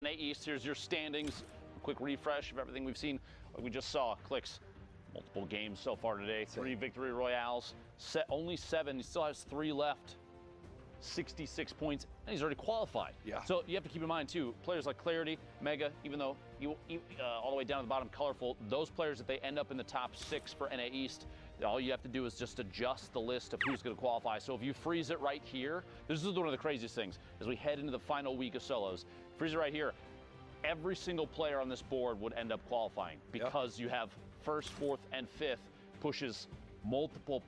East, here's your standings. A quick refresh of everything we've seen. We just saw Clicks, multiple games so far today. 3 victory royales, only 7. He still has 3 left. 66 points, and he's already qualified. Yeah. So you have to keep in mind too, players like Clarity, Mega, even though all the way down to the bottom, Colorful, those players, if they end up in the top 6 for NA East, all you have to do is just adjust the list of who's going to qualify. So if you freeze it right here, this is one of the craziest things as we head into the final week of solos. Freeze it right here. Every single player on this board would end up qualifying because you have 1st, 4th, and 5th pushes multiple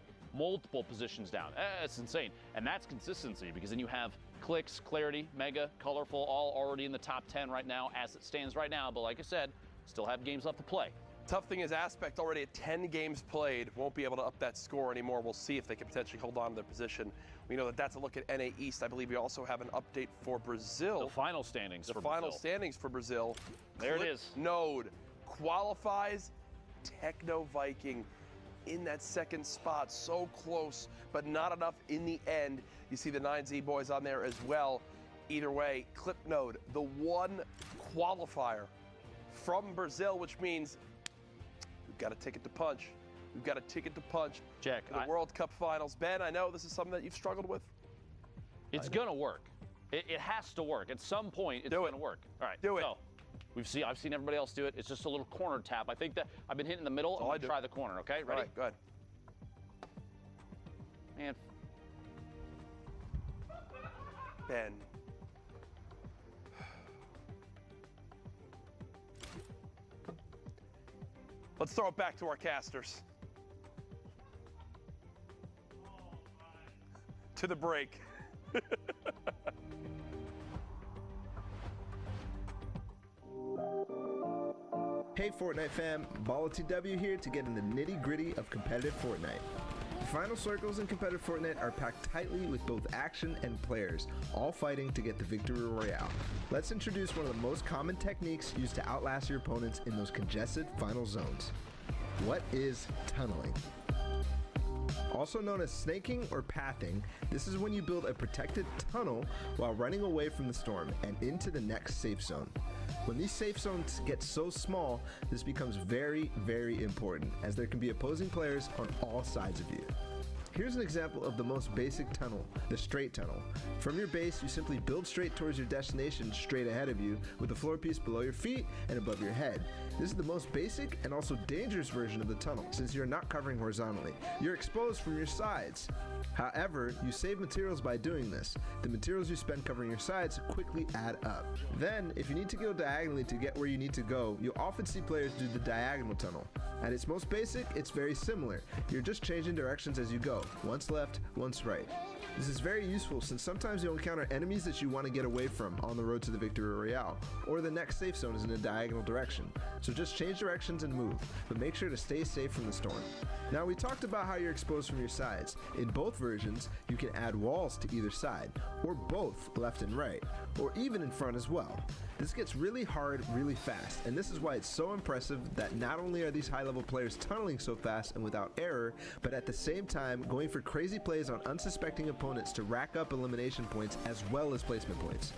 positions down. It's insane. And that's consistency because then you have Clicks, Clarity, Mega, Colorful, all already in the top 10 right now as it stands right now. But like I said, still have games left to play. Tough thing is Aspect already at 10 games played, won't be able to up that score anymore. We'll see if they can potentially hold on to their position. We know that that's a look at NA East. I believe we also have an update for Brazil. The final standings for Brazil. The final Brazil. standings for Brazil. There it is. Node qualifies. Techno Viking in that 2nd spot. So close, but not enough in the end. You see the 9Z boys on there as well. Either way, Clip Node, the one qualifier from Brazil, which means we've got a ticket to punch. We've got a ticket to punch. Jack, in the World Cup Finals. Ben, I know this is something that you've struggled with. It's going to work. It has to work. At some point, it's going to work. All right. Do it. So, I've seen everybody else do it. It's just a little corner tap. I think that I've been hitting the middle. I'm going to try the corner, okay? Ready? All right, go ahead. Man. Ben. Let's throw it back to our casters. To the break. Hey Fortnite fam, BallaTW here to get in the nitty-gritty of competitive Fortnite. The final circles in competitive Fortnite are packed tightly with both action and players, all fighting to get the victory royale. Let's introduce one of the most common techniques used to outlast your opponents in those congested final zones. What is tunneling? Also known as snaking or pathing, this is when you build a protected tunnel while running away from the storm and into the next safe zone. When these safe zones get so small, this becomes very, very important as there can be opposing players on all sides of you. Here's an example of the most basic tunnel, the straight tunnel. From your base, you simply build straight towards your destination straight ahead of you with the floor piece below your feet and above your head. This is the most basic and also dangerous version of the tunnel since you're not covering horizontally. You're exposed from your sides. However, you save materials by doing this. The materials you spend covering your sides quickly add up. Then, if you need to go diagonally to get where you need to go, you'll often see players do the diagonal tunnel. At its most basic, it's very similar. You're just changing directions as you go, once left, once right. This is very useful since sometimes you'll encounter enemies that you want to get away from on the road to the victory royale, or the next safe zone is in a diagonal direction. So just change directions and move, but make sure to stay safe from the storm. Now we talked about how you're exposed from your sides. In both versions, you can add walls to either side, or both left and right, or even in front as well. This gets really hard really fast, and this is why it's so impressive that not only are these high-level players tunneling so fast and without error, but at the same time going for crazy plays on unsuspecting opponents to rack up elimination points as well as placement points.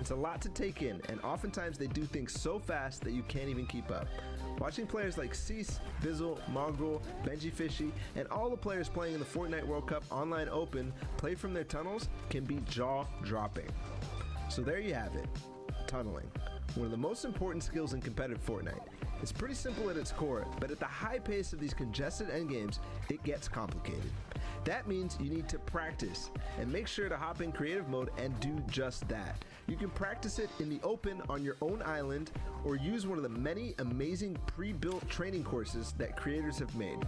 It's a lot to take in, and oftentimes they do things so fast that you can't even keep up. Watching players like Cease, Bizzle, Mongrel, Benji Fishy, and all the players playing in the Fortnite World Cup Online Open play from their tunnels can be jaw-dropping. So there you have it, tunneling. One of the most important skills in competitive Fortnite. It's pretty simple at its core, but at the high pace of these congested endgames, it gets complicated. That means you need to practice and make sure to hop in creative mode and do just that. You can practice it in the open on your own island or use one of the many amazing pre-built training courses that creators have made.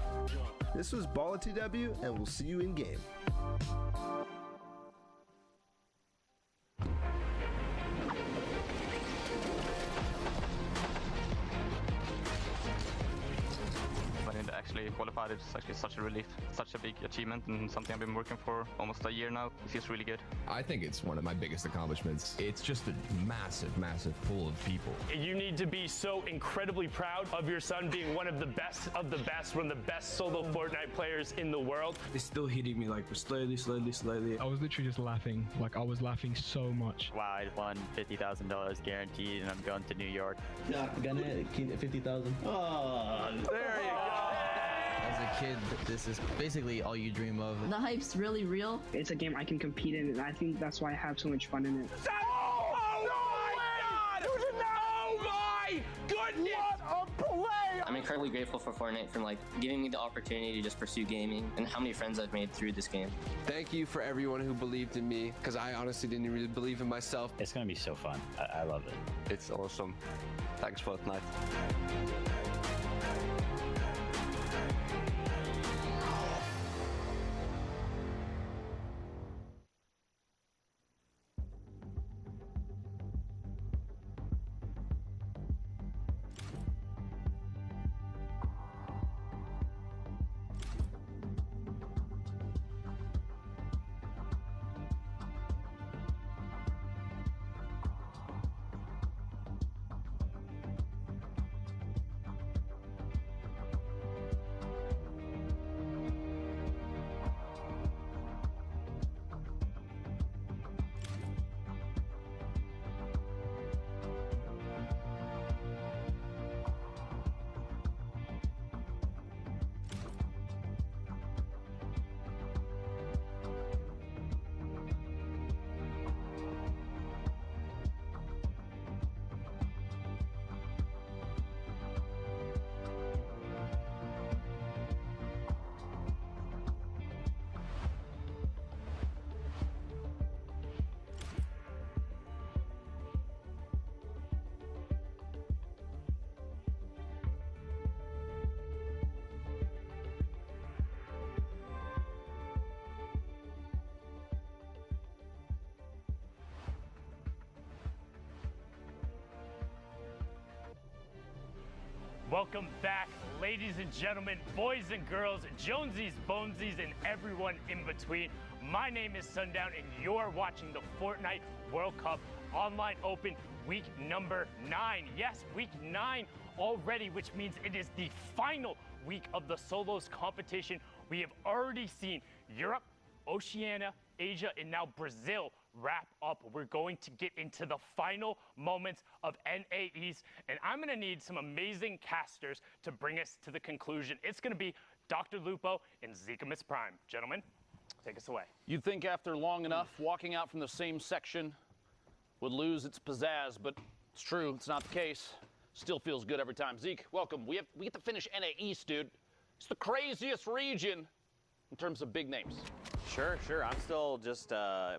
This was BallaTW, and we'll see you in game. I need to actually qualified is actually such a relief, such a big achievement, and something I've been working for almost a year now. It feels really good. I think it's one of my biggest accomplishments. It's just a massive, massive pool of people. You need to be so incredibly proud of your son being one of the best, one of the best solo Fortnite players in the world. It's still hitting me like slowly. I was literally just laughing. Like, I was laughing so much. Wow, I won $50,000 guaranteed, and I'm going to New York. Yeah, gonna keep 50,000. Oh, There you go. As a kid, this is basically all you dream of. The hype's really real. It's a game I can compete in, and I think that's why I have so much fun in it. I'm incredibly grateful for Fortnite for giving me the opportunity to just pursue gaming, and how many friends I've made through this game. Thank you for everyone who believed in me, because I honestly didn't really believe in myself. It's gonna be so fun. I love it. It's awesome. Thanks, Fortnite. Welcome back, ladies and gentlemen, boys and girls, Jonesies, Bonesies, and everyone in between. My name is Sundown, and you're watching the Fortnite World Cup Online Open week number 9. Yes, week 9 already, which means it is the final week of the solos competition. We have already seen Europe, Oceania, Asia, and now Brazil wrap up. We're going to get into the final moments of NA East, and I'm going to need some amazing casters to bring us to the conclusion. It's going to be Dr. Lupo and Zikamus Prime. Gentlemen, take us away. You'd think after long enough, walking out from the same section would lose its pizzazz, but it's true. It's not the case. Still feels good every time. Zeke, welcome. We get to finish NA East, dude. It's the craziest region in terms of big names. Sure. I'm still just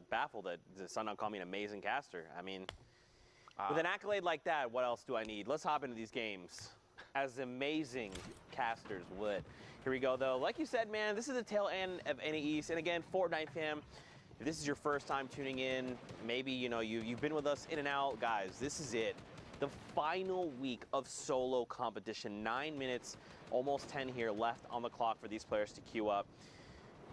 baffled that Sundown called me an amazing caster. I mean, with an accolade like that, what else do I need? Let's hop into these games as amazing casters would. Here we go, though. Like you said, man, this is the tail end of NA East. And again, Fortnite fam, if this is your first time tuning in, maybe, you've been with us in and out. Guys, this is it. The final week of solo competition. 9 minutes, almost 10 here left on the clock for these players to queue up.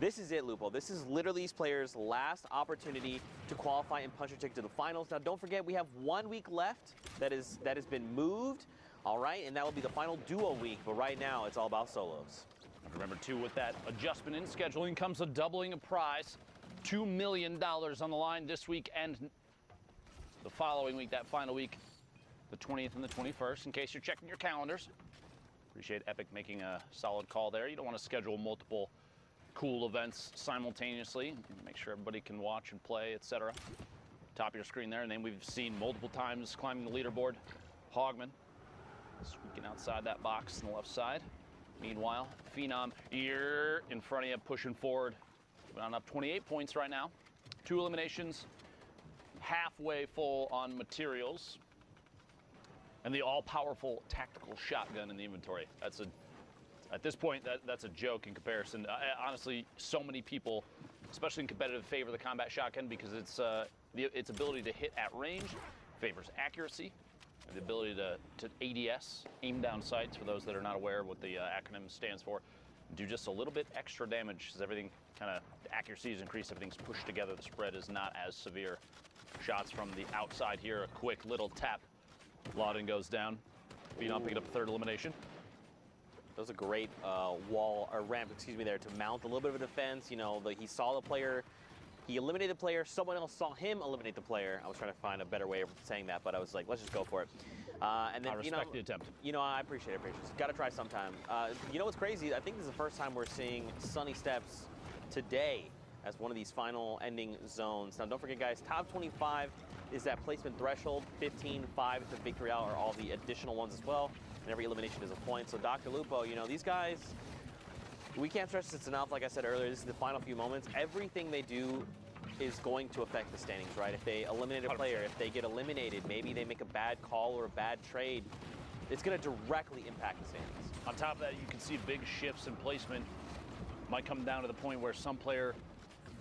This is it, Lupo. This is literally these players' last opportunity to qualify and punch your ticket to the finals. Now, don't forget, we have 1 week left that has been moved, all right? And that will be the final duo week. But right now, it's all about solos. Remember, too, with that adjustment in scheduling comes a doubling of prize. $2 million on the line this week and the following week, that final week, the 20th and the 21st, in case you're checking your calendars. Appreciate Epic making a solid call there. You don't want to schedule multiple cool events simultaneously. Make sure everybody can watch and play, etc. Top of your screen there, and then we've seen multiple times climbing the leaderboard. Hogman squeaking outside that box on the left side. Meanwhile, Phenom here in front of you, pushing forward. On up 28 points right now. 2 eliminations, halfway full on materials, and the all-powerful tactical shotgun in the inventory. At this point, that's a joke in comparison. Honestly, so many people, especially in competitive, favor the combat shotgun because its ability to hit at range favors accuracy, and the ability to ADS, aim down sights, for those that are not aware of what the acronym stands for. do just a little bit extra damage as everything kind of accuracy is increased, everything's pushed together, the spread is not as severe. Shots from the outside here, a quick little tap. Lawden goes down. Phenom picking up third elimination. That was a great wall or ramp, excuse me, there to mount a little bit of a defense. You know, he saw the player, he eliminated the player. Someone else saw him eliminate the player. I was trying to find a better way of saying that, but I was like, let's just go for it. And then I respect the attempt. You know, I appreciate it. Got to try sometime. You know what's crazy? I think this is the first time we're seeing Sunny Steps today as one of these final ending zones. Now, don't forget, guys, top 25 is that placement threshold. 15, 5 is the victory out, or all the additional ones as well. And every elimination is a point. So Dr. Lupo, you know, these guys, we can't stress this enough. Like I said earlier, this is the final few moments. Everything they do is going to affect the standings, right? If they eliminate a player, if they get eliminated, maybe they make a bad call or a bad trade, it's going to directly impact the standings. On top of that, you can see big shifts in placement. Might come down to the point where some player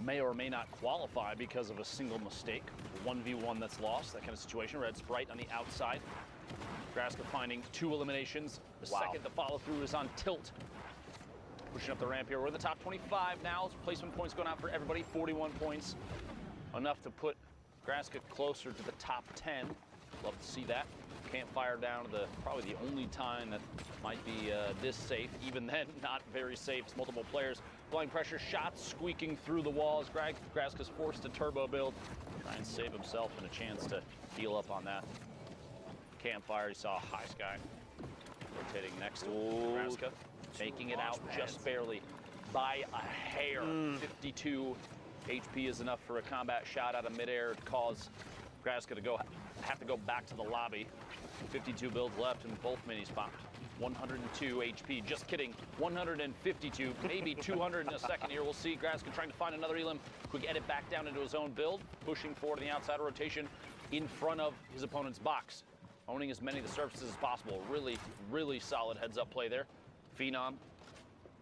may or may not qualify because of a single mistake. 1v1 that's lost, that kind of situation. Red Sprite on the outside. Graska finding 2 eliminations. The second to follow through is on Tilt. Pushing up the ramp here. We're in the top 25 now. Placement points going out for everybody. 41 points. Enough to put Graska closer to the top 10. Love to see that. Campfire down to the probably the only time that might be this safe. Even then, not very safe. It's multiple players. Blind pressure shots squeaking through the walls. Graska's forced to turbo build. Try and save himself and a chance to heal up on that. Campfire, you saw High Sky rotating next to Graska, making it out just barely by a hair. 52 HP is enough for a combat shot out of midair to cause Graska to have to go back to the lobby. 52 builds left and both minis popped. 102 HP, just kidding, 152, maybe 200 in a second here. We'll see. Graska trying to find another elim. Quick edit back down into his own build, pushing forward in the outside rotation in front of his opponent's box. Owning as many of the surfaces as possible. Really, really solid heads-up play there. Phenom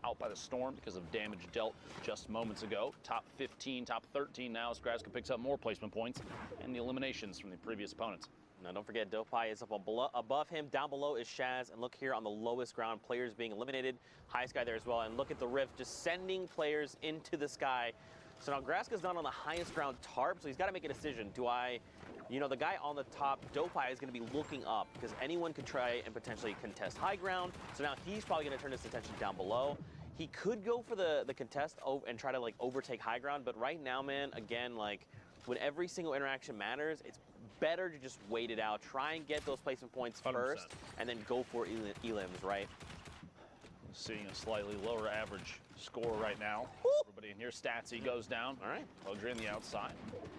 out by the storm because of damage dealt just moments ago. Top 15, top 13 now as Graska picks up more placement points and the eliminations from the previous opponents. Now, don't forget, Dopeye is up above him. Down below is Shaz, and look here on the lowest ground, players being eliminated. High Sky there as well, and look at the rift, just sending players into the sky. So now Graska's not on the highest ground tarp, so he's got to make a decision. Do I... You know, the guy on the top, Dopeye, is going to be looking up because anyone could try and potentially contest high ground. So now he's probably going to turn his attention down below. He could go for the contest and try to, like, overtake high ground. But right now, man, again, like, when every single interaction matters, it's better to just wait it out. Try and get those placement points 100%. First, and then go for elims, right? Seeing a slightly lower average score right now. Everybody in here, Statsy goes down. All right. Odri on the outside.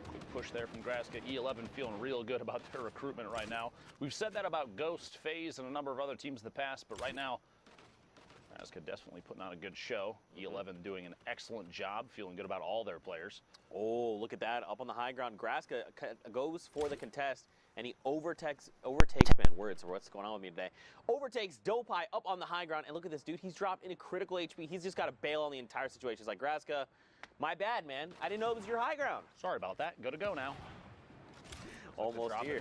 Quick push there from Graska. E11 feeling real good about their recruitment right now. We've said that about Ghost, FaZe, and a number of other teams in the past, but right now, Graska definitely putting on a good show. E11 doing an excellent job, feeling good about all their players. Oh, look at that. Up on the high ground, Graska goes for the contest, and he overtakes, man, words, what's going on with me today? Overtakes Dopeye up on the high ground, and look at this dude. He's dropped into critical HP. He's just got to bail on the entire situation. He's like, Graska, my bad, man. I didn't know it was your high ground. Sorry about that. Good to go now. Almost here.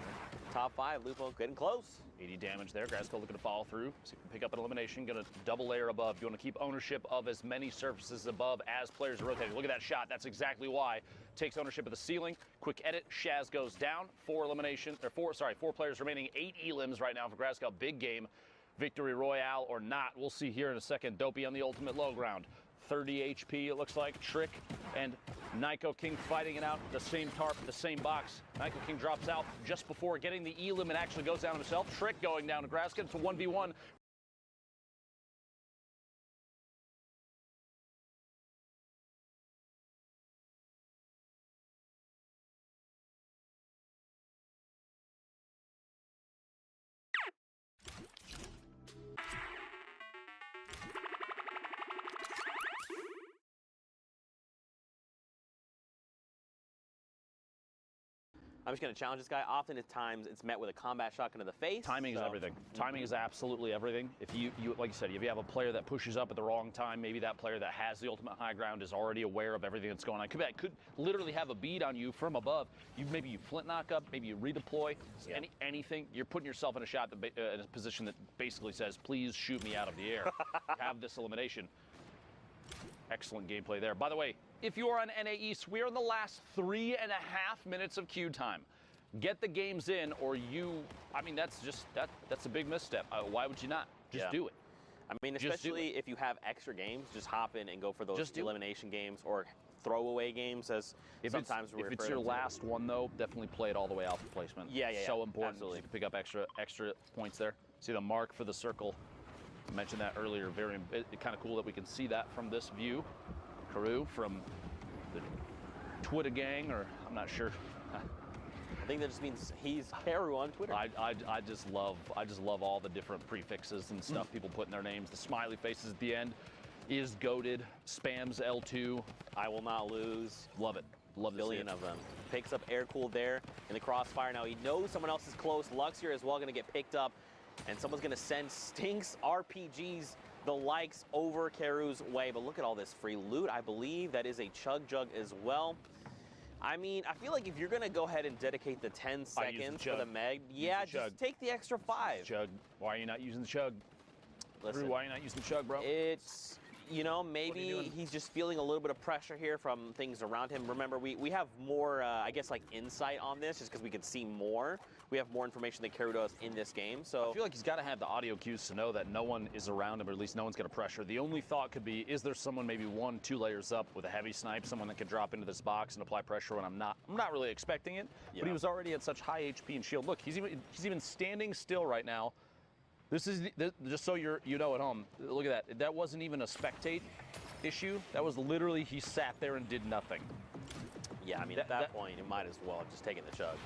Top 5, Lupo getting close. 80 damage there. Graska looking to follow through. See if we can pick up an elimination. Going to double layer above. You want to keep ownership of as many surfaces above as players are rotating. Look at that shot. That's exactly why. Takes ownership of the ceiling. Quick edit. Shaz goes down. 4 players remaining. 8 elims right now for Graska. Big game. Victory Royale or not. We'll see here in a second. Dopey on the ultimate low ground. 30 HP, it looks like. Trick and Nyko King fighting it out. The same tarp, the same box. Nyko King drops out just before getting the elim and actually goes down himself. Trick going down to Graska. It's a 1v1. I'm just going to challenge this guy. Often at times it's met with a combat shotgun to the face. Timing is everything. Timing is absolutely everything. If you like you said, if you have a player that pushes up at the wrong time, maybe that player that has the ultimate high ground is already aware of everything that's going on. Could literally have a bead on you from above. Maybe you flint knock up, maybe you redeploy, anything. You're putting yourself in a shot in a position that basically says, please shoot me out of the air. Have this elimination. Excellent gameplay there. By the way, if you are on NA East, we are in the last 3.5 minutes of queue time. Get the games in, or I mean, that's a big misstep. Why would you not? Just do it. I mean, especially if you have extra games, just hop in and go for those elimination games or throwaway games, as sometimes we refer to. If it's your last one, though, definitely play it all the way out for placement. Yeah. So important. Absolutely. You can pick up extra points there. See the mark for the circle. I mentioned that earlier. Very kind of cool that we can see that from this view. Carew from the Twitter gang, or I'm not sure. I think that just means he's Carew on Twitter. I just love all the different prefixes and stuff people put in their names. The smiley faces at the end is goated, spams L2. I will not lose. Love it. Love a billion of them. Picks up air cool there in the crossfire. Now he knows someone else is close. Lux here as well going to get picked up, and someone's going to send Stinks RPGs the likes over Carew's way. But look at all this free loot. I believe that is a chug jug as well. I mean, I feel like if you're going to go ahead and dedicate the 10 seconds for the Meg, just take the extra 5. Chug. Why are you not using the chug? Listen, Drew, why are you not using the chug, bro? It's, you know, maybe he's just feeling a little bit of pressure here from things around him. Remember, we have more, I guess, like insight on this just because we can see more. We have more information than Carew does in this game. So I feel like he's got to have the audio cues to know that no one is around him, or at least no one's going to pressure. The only thought could be, is there someone maybe 1-2 layers up with a heavy snipe, someone that could drop into this box and apply pressure when I'm not really expecting it. But he was already at such high HP and shield. Look, he's even standing still right now. This is just so you know at home. Look at that. That wasn't even a spectate issue. That was literally he sat there and did nothing. Yeah, I mean, at that point, you might as well have just taken the chug.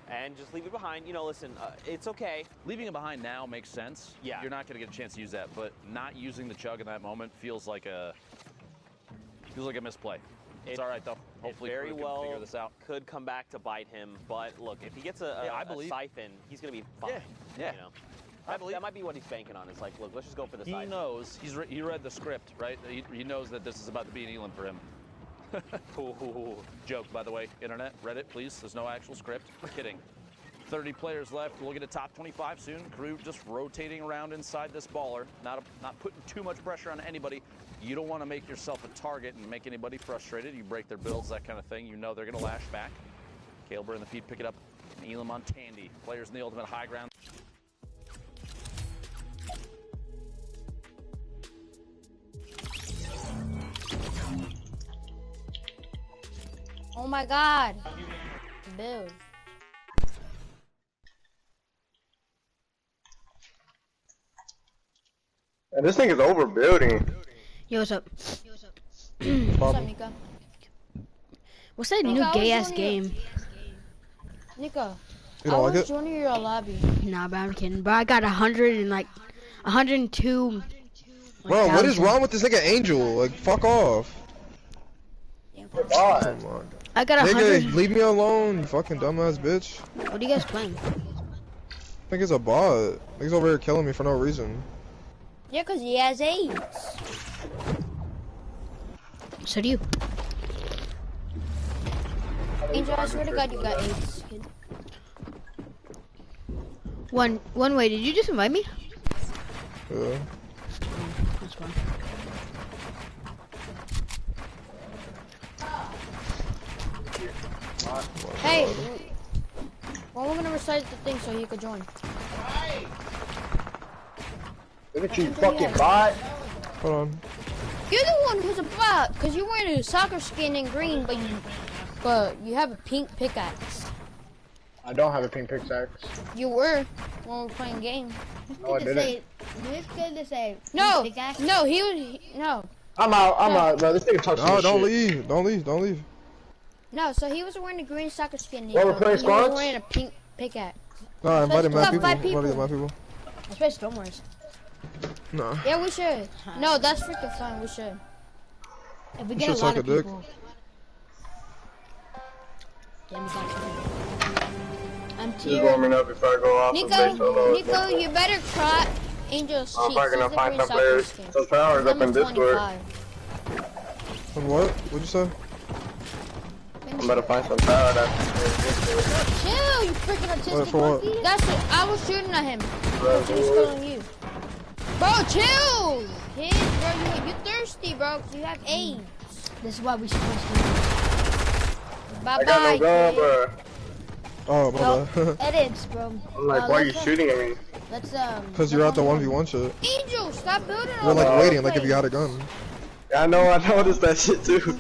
And just leave it behind. You know, listen, it's okay. Leaving it behind now makes sense. Yeah. You're not going to get a chance to use that, but not using the chug in that moment feels like a misplay. It's all right, though. Hopefully, very well figure this out. Could come back to bite him. But look, if he gets a siphon, he's going to be fine. Yeah. You know? That might be what he's banking on. It's like, look, let's just go for the siphon. He knows. He read the script, right? He knows that this is about to be an Elam for him. Joke, by the way. Internet, Reddit, please. There's no actual script. We're kidding. 30 players left. We'll get a top 25 soon. Carew just rotating around inside this baller. Not putting too much pressure on anybody. You don't want to make yourself a target and make anybody frustrated. You break their builds, that kind of thing. You know they're going to lash back. Calebur in the feed, pick it up. Elam on Tandy. Players in the ultimate high ground. Oh my god. Build. And this thing is overbuilding. Yo, what's up? What's up, Nico? What's that new gay ass game? Nico, you don't like it? Joining your lobby. Nah, but I'm kidding. But I got 102. Bro, what is wrong with this nigga Angel? Like, fuck off. I got 100. Nigga, leave me alone, you fucking dumbass bitch. What are you guys playing? I think it's a bot. Nigga's over here killing me for no reason. Yeah, cause he has AIDS. So do you. Angel, I swear to God, you got AIDS, kid. One way. Did you just invite me? Yeah. That's fine. Hey, well, we're gonna recite the thing so you could join. Look at you, fucking bot. Hold on. You're the one who's a bot, cause you're wearing a soccer skin in green, but you have a pink pickaxe. I don't have a pink pickaxe. You were when we were playing game. No, I didn't. No, no. I'm out, bro. This nigga talks shit. No, don't leave. Don't leave. No, so he was wearing a green soccer skin. What, we're playing squads? He was squads? wearing a pink pickaxe. No, I invited my people. Let's play Stormers. No. Yeah, we should. No, that's freaking fun. We should. If we get a lot suck of a dick. people. I'm Just warm me up before I go off. Nico, you better try Angel's cheat. I'm probably gonna find some players. Some powers up in Discord. On what? What'd you say? I'm about to find some power that. Chill, you freaking autistic monkey. That's it. I was shooting at him. He was killing you. Bro, chill. Kid, bro, you thirsty, bro, 'cause you have AIDS. This is why we should push. Bye I got no gun, bro. Oh, my bad. Edits, bro. I'm like, why are you shooting at me? Let's Because you're at the 1v1 shit. Angel, stop building. You're like waiting, like if you had a gun. Yeah, I know. I noticed that shit too.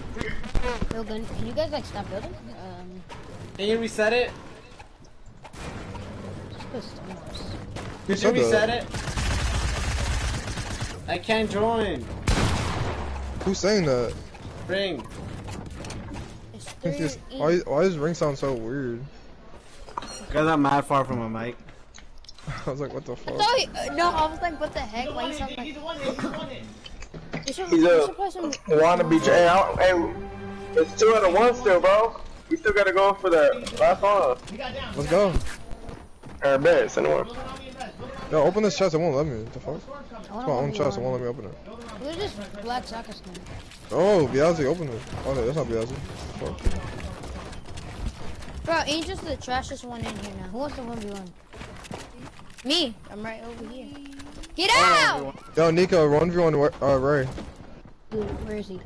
Can you guys like stop building? Can you reset it? Who Could you reset it? I can't join. Who's saying that? Ring. Why does ring sound so weird? Because I'm mad far from a mic. I was like, what the fuck? No, I was like, what the heck? Why you sound like... He's a wannabe. Hey, it's 2 out of 1 still, bro. We still gotta go for the last one. Let's go. Alright, bet. Send one. Yo, open this chest. It won't let me. What the fuck? It's my own chest. It won't let me open it. Who's this black soccer skin? Oh, Biazzi, open it. Oh, no, that's not Biazzi. Fuck. Bro, Angel's the trashiest one in here now. Who wants to 1v1? Me. I'm right over here. Get out! Yo, Nico, 1v1 Ray. Dude, where is he?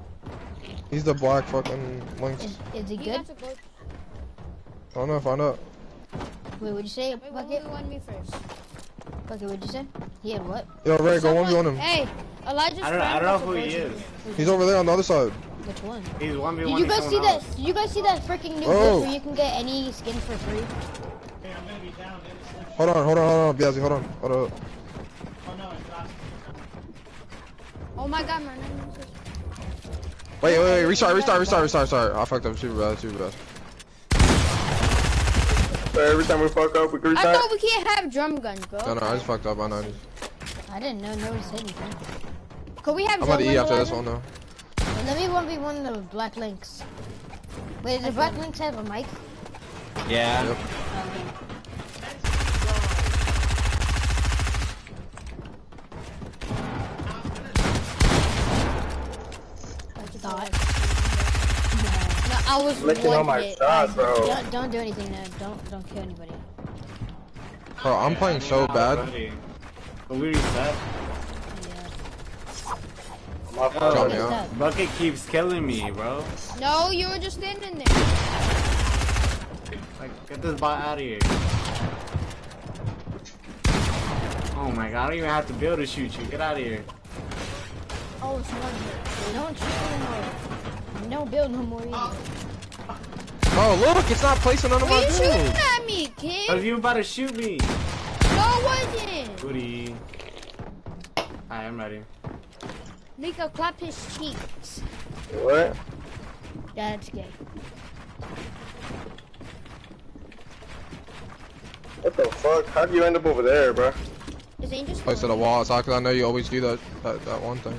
He's the black fucking Lynx. Is he good? I don't know, find out. Wait, what'd you say? Bucket? Me first. Bucket, what'd you say? He had what? Yo, Ray, go 1v1 him. Hey, Elijah's I don't know who he is. He's over there on the other side. Which one? He's 1v1. Did you guys see that? Did you guys see that freaking new glitch where you can get any skin for free? Hold on, Biazzi, hold on. Hold up. Oh my god, my name is... Wait, restart. I fucked up super bad. So every time we fuck up, we can restart? I thought we can't have drum guns, bro. No, I just fucked up. I know. I didn't know nobody said anything. Could we have I'm drum about to guns? eat after this one, though. Let me 1v1 the Black Lynx. Wait, does Black Lynx have a mic? Yeah. Yep. No, I was licking on my shot, bro. Don't do anything, no. Don't kill anybody. Bro, I'm playing so bad. We reset. Oh, Bucket keeps killing me, bro. No, you were just standing there. Like, get this bot out of here. Oh my god, I don't even have to be able to shoot you. Get out of here. Oh, it's one. Don't shoot anymore. Don't build no more either. Oh, look, it's not placing under my What are you build. shooting at me, kid? Cause you about to shoot me. No, I wasn't. Booty. Alright, I'm ready. Nico, clap his cheeks. What? That's gay. What the fuck? How do you end up over there, bro? Is Angel Place to the wall. It's because I know you always do that one thing.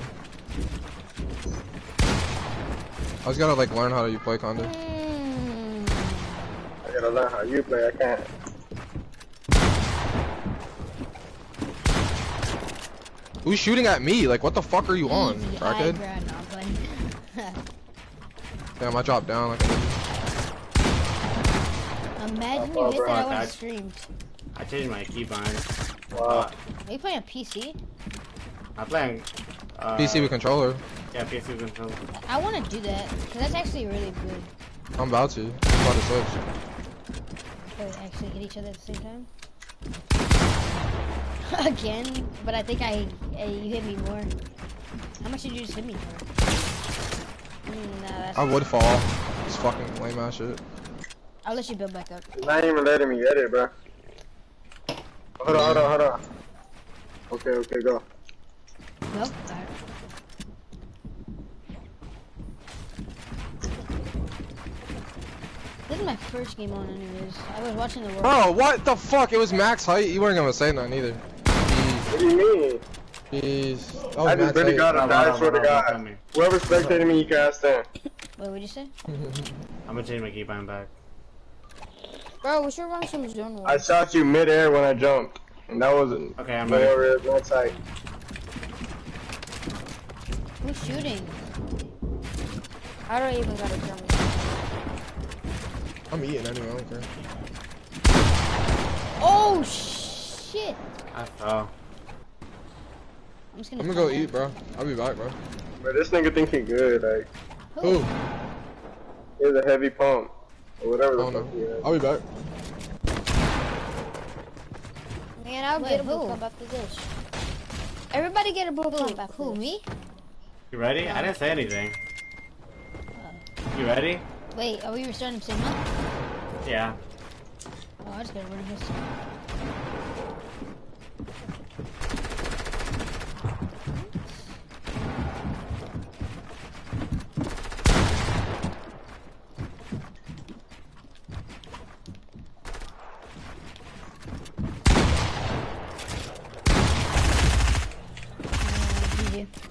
I just gotta like learn how you play, kinda. I gotta learn how you play. I can't. Who's shooting at me? Like, what the fuck are you on, crackhead? Damn, I dropped down like Imagine you hit that on stream. I changed my keybind. Wow. Are you playing a PC? I'm playing PC with controller. Yeah, PC with controller. I want to do that, because that's actually really good. I'm about to. I'm about to switch. So we actually hit each other at the same time? Again? But I think you hit me more. How much did you just hit me for? I would fall. It's fucking lame ass shit. I'll let you build back up. He's not even letting me get it, bro. Hold on. Okay, go. No? Alright. This is my first game on anyways. I was watching the World Bro, what the fuck? It was max height. You weren't gonna say nothing either. What do you mean? Jeez. I just really got him. I swear to God. Whoever spectated me, you can ask them. Wait, what'd you say? I'm gonna change my keybind back. Bro, we should run some zone war. I shot you mid-air when I jumped. And that wasn't okay, I'm ready. One side. Who's shooting? I don't even got a drum. I'm eating anyway, I don't care. Oh shit! I fell. I'm just I'm gonna go eat, bro. I'll be back, bro. But this nigga think he good, like. Who? He has a heavy pump. Or whatever the fuck he is. I'll be back. Man, I'll get a blue pump after this. Everybody get a blue pump after Who, this. me? You ready? I didn't say anything. You ready? Wait, are we restarting the same month? Yeah. Oh, I just gotta run this.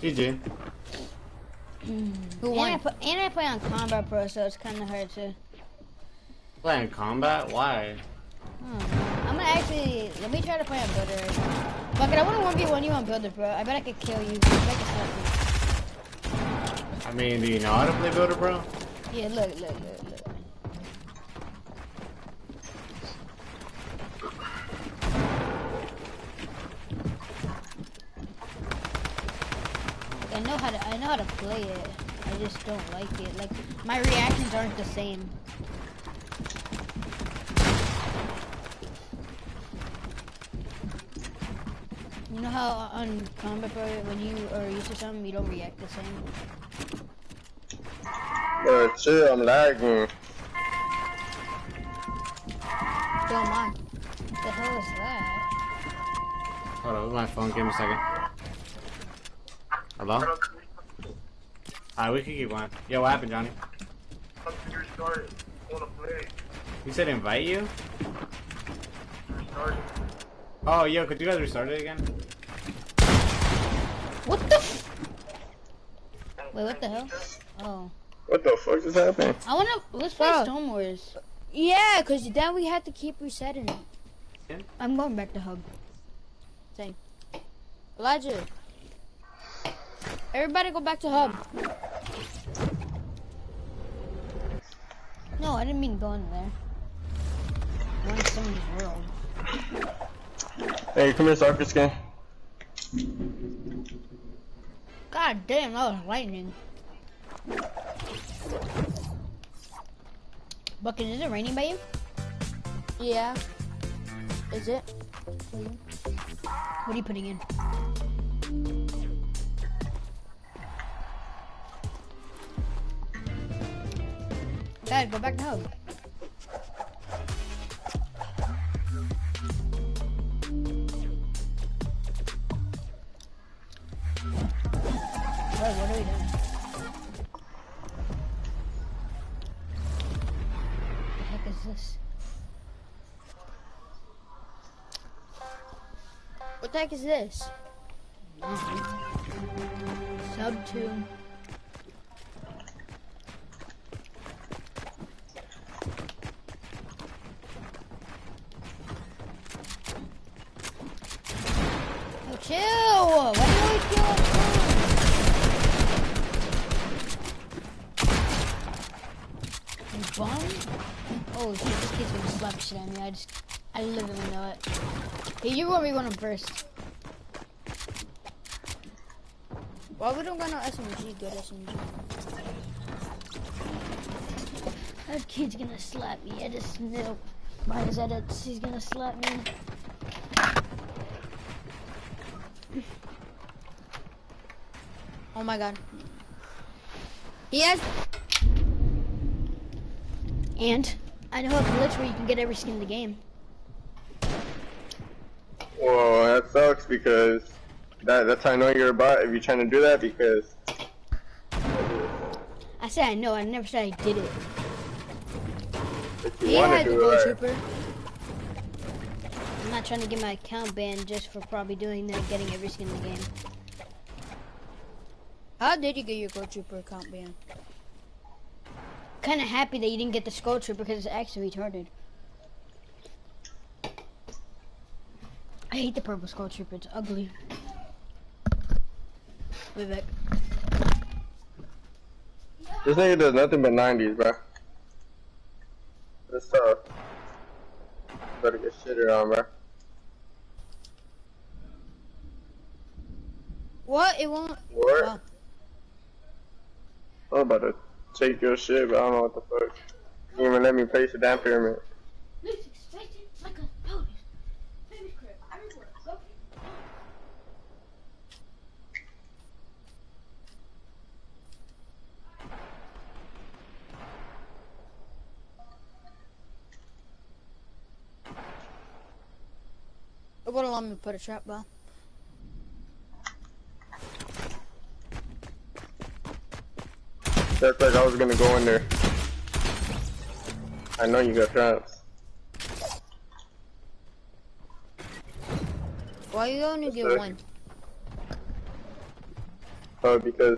GG. Who won? And I play on Combat Pro, so it's kind of hard to. Playing combat? Why? I'm gonna actually let me try to play on Builder right now. Fuck it, I want to 1v1 you on Builder, bro. I bet I could kill you. I bet I could slap you. I mean, do you know how to play Builder, bro? Yeah, look. I know how to play it. I just don't like it. Like my reactions aren't the same. You know how on Combat Pro when you are used to something you don't react the same? Bro, chill, I'm lagging. Don't mind. What the hell is that? Hold on, my phone. Give me a second. Hello? Alright, we can keep going. Yo, what happened, Johnny? You said invite you? Oh, yo, could you guys restart it again? What the f— Wait, what the hell? Oh. What the fuck is happening? I wanna— let's play Stone Wars. Yeah, cause then we have to keep resetting it. Yeah. I'm going back to hub. Same. Elijah. Everybody go back to hub. No, I didn't mean going there. Going to somebody's world. Hey, come here, soccer skin. God damn, that was lightning. Bucket, is it raining by you? Yeah. Is it? What are you putting in? Guys, go back to hub. What are we doing? What the heck is this? What the heck is this? Sub 2. Oh, chill! Why do you always kill us? You bum? Oh shit, this kid's gonna slap shit at me. I literally know it. Hey, you're gonna be one of them first. Why we don't got no SMG? Good SMG. That kid's gonna slap me. I just know by his edits he's gonna slap me. Oh my god. He has. And I know a glitch where you can get every skin in the game. Well, that sucks because that's how I know you're a bot if you're trying to do that because. I said I know. I never said I did it. He had the gold trooper. I'm not trying to get my account banned just for probably doing that, getting every skin in the game. How did you get your gold trooper account banned? Kind of happy that you didn't get the skull trooper because it's actually retarded. I hate the purple skull trooper. It's ugly. Wait back. This nigga does nothing but 90s, bro. That's tough. Better get shitted on, bro. What? It won't. What? Oh. I'm about to take your shit, but I don't know what the fuck. You didn't even let me place the damn pyramid. It wouldn't allow me to put a trap bomb. Looked like I was gonna go in there. I know you got traps. Why you only get one? Because people